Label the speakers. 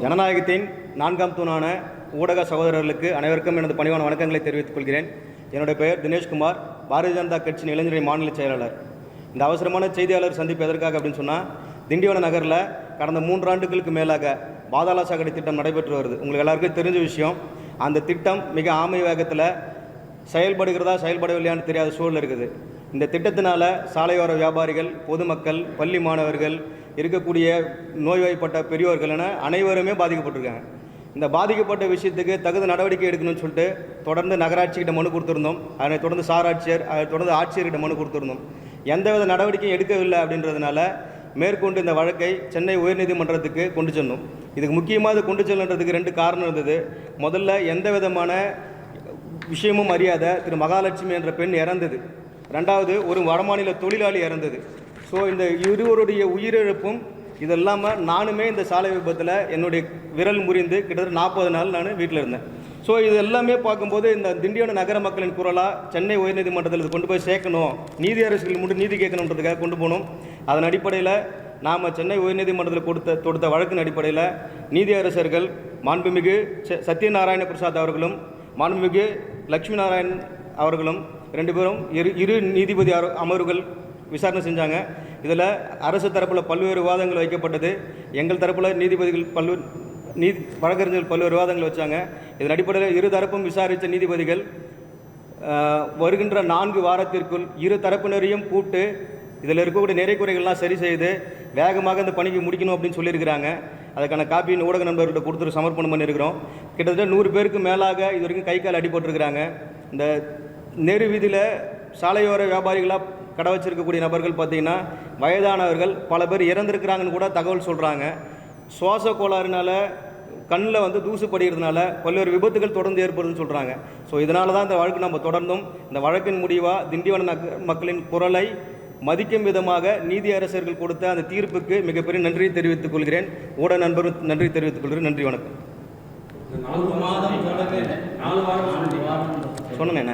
Speaker 1: ஜனநாயகத்தின் நான்காம் தூணான ஊடக சகோதரர்களுக்கு அனைவருக்கும் எனது பணிவான வணக்கங்களை தெரிவித்துக் கொள்கிறேன். என்னுடைய பெயர் தினேஷ்குமார், பாரதிய ஜனதா கட்சியின் இளைஞரணி மாநில செயலாளர். இந்த அவசரமான செய்தியாளர் சந்திப்பு எதற்காக அப்படின்னு சொன்னால், திண்டிவன நகரில் கடந்த 3 ஆண்டுகளுக்கு மேலாக பாதாள சாக்கடை திட்டம் நடைபெற்று வருது. உங்களுக்கு எல்லாருக்கும் தெரிஞ்ச விஷயம். அந்த திட்டம் மிக ஆமை வேகத்தில் செயல்படவில்லையான்னு தெரியாத சூழல் இருக்குது. இந்த திட்டத்தினால சாலையோர வியாபாரிகள், பொதுமக்கள், பள்ளி மாணவர்கள், இருக்கக்கூடிய நோய்வாய்ப்பட்ட பெரியோர்கள் என அனைவருமே பாதிக்கப்பட்டிருக்காங்க. இந்த பாதிக்கப்பட்ட விஷயத்துக்கு தகுந்த நடவடிக்கை எடுக்கணும்னு சொல்லிட்டு தொடர்ந்து நகராட்சிக்கிட்ட மனு கொடுத்துருந்தோம். அதனை தொடர்ந்து சாராட்சியர், அதை தொடர்ந்து ஆட்சியர்கிட்ட மனு கொடுத்துருந்தோம். எந்தவித நடவடிக்கையும் எடுக்கவில்லை. அப்படின்றதுனால மேற்கொண்டு இந்த வழக்கை சென்னை உயர்நீதிமன்றத்துக்கு கொண்டு செல்லணும். இதுக்கு முக்கியமாக இது கொண்டு செல்லுன்றதுக்கு 2 காரணம் இருந்தது. முதல்ல எந்த விதமான விஷயமும் அறியாத திரு மகாலட்சுமி என்ற பெண் இறந்தது. 2வது ஒரு வடமாநில தொழிலாளி இறந்தது. ஸோ இந்த இருவருடைய உயிரிழப்பும் இது இல்லாமல் நானுமே இந்த சாலை விபத்தில் என்னுடைய விரல் முறிந்து கிட்டத்தட்ட 40 நாள் நான் வீட்டில் இருந்தேன். ஸோ இது எல்லாமே பார்க்கும்போது இந்த திண்டிவன நகர மக்களின் குரலாக சென்னை உயர்நீதிமன்றத்தில் இது கொண்டு போய் சேர்க்கணும், நீதி அரசுகள் முன் நீதி கேட்கணுன்றதுக்காக கொண்டு போகணும். அதன் அடிப்படையில் நாம் சென்னை உயர்நீதிமன்றத்தில் தொடுத்த வழக்கின் அடிப்படையில் நீதி அரசர்கள் மாண்புமிகு சத்யநாராயண பிரசாத் அவர்களும் மாண்புமிகு லட்சுமி நாராயண் அவர்களும் 2 பேரும் இரு நீதிபதி அமர்வுகள் விசாரணை செஞ்சாங்க. இதில் அரசு தரப்பில் பல்வேறு விவாதங்கள் வைக்கப்பட்டது. எங்கள் தரப்பில் நீதிபதிகள் வழக்கறிஞர்கள் பல்வேறு விவாதங்கள் வச்சாங்க. இதன் அடிப்படையில் இரு தரப்பும் விசாரித்த நீதிபதிகள் வருகின்ற 4 வாரத்திற்குள் இரு தரப்பினரையும் கூப்பிட்டு இதில் இருக்கக்கூடிய நிறை குறைகள்லாம் சரி செய்து வேகமாக இந்த பணிக்கு முடிக்கணும் அப்படின்னு சொல்லியிருக்கிறாங்க. அதுக்கான காப்பியின் ஊடக நண்பர்கிட்ட கொடுத்துட்டு சமர்ப்பணம் பண்ணியிருக்கிறோம். கிட்டத்தட்ட 100 பேருக்கு மேலாக இது வரைக்கும் கை கால் அடிபட்டிருக்கிறாங்க. இந்த நேரு வீதியில் சாலையோர வியாபாரிகளாக கடை வச்சிருக்கக்கூடிய நபர்கள் பார்த்திங்கன்னா வயதானவர்கள் பல பேர் இறந்துருக்கிறாங்கன்னு கூட தகவல் சொல்கிறாங்க. சுவாச கோளாறுனால கண்ணில் தூசு படிக்கிறதுனால பல்வேறு விபத்துகள் தொடர்ந்து ஏற்படுதுன்னு சொல்கிறாங்க. ஸோ இதனால தான் இந்த வழக்கு நம்ம தொடர்ந்தும் இந்த வழக்கின் முடிவாக திண்டிவன மக்களின் குரலை மதிக்கும் விதமாக நீதி அரசர்கள் கொடுத்த அந்த தீர்ப்புக்கு மிகப்பெரிய நன்றி தெரிவித்துக் கொள்கிறேன். ஊடக நண்பரும் நன்றி தெரிவித்துக் கொள்கிறேன். நன்றி, வணக்கம். சொன்னேன்.